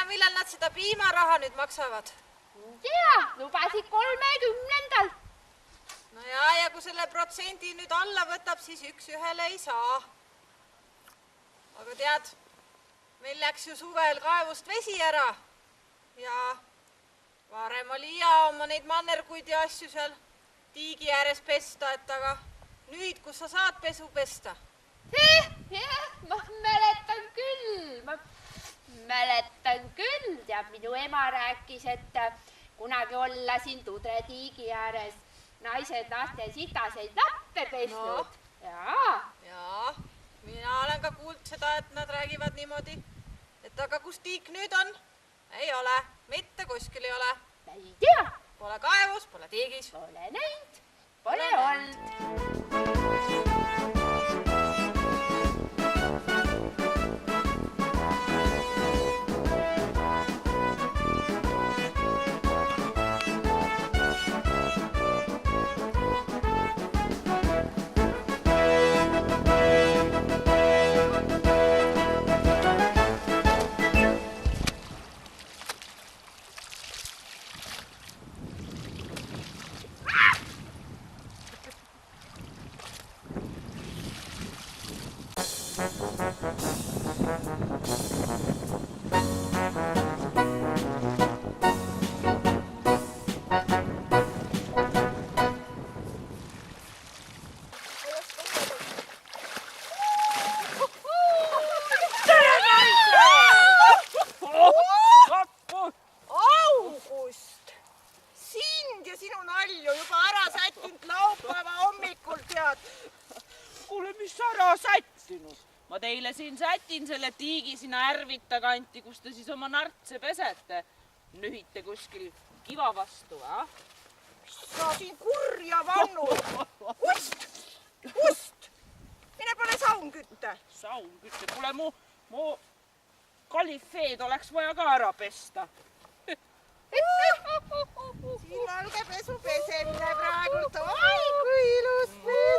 millal nad seda piimaraha nüüd maksavad? Tea, lubasid 30. No ja kui selle protsendi nüüd alla võtab, siis üks ühele ei saa. Aga tead, meil läks ju suvel kaevust vesi ära ja varem oli hea oma neid mannerguid ja asju seal tiigi ääres pesta, et aga nüüd, kus sa saad pesu pesta? Ma mäletan küll, teab, minu ema rääkis, et kunagi olla siin Tudre tiigi ääres naised laste sitaseid lappe pesnud. Jaa, mina olen ka kuulnud seda, et nad räägivad niimoodi, et aga kus tiik nüüd on? Ei ole, mitte kuskil ei ole. Ei tea. Pole kaevus, pole tiigis. Pole näinud, pole olnud. Teile siin sätin selle tiigi sinna ärvita kanti, kus te siis oma nartse pesete. Nühite kuskil kiva vastu, va? Sa siin kurja vannud! Kust? Mine pane saun kütte. Saun kütte? Kuule, mu kalifeed oleks vaja ka ära pesta. Siin valge pesu pesenne praegult. Oi, kui ilus pesu!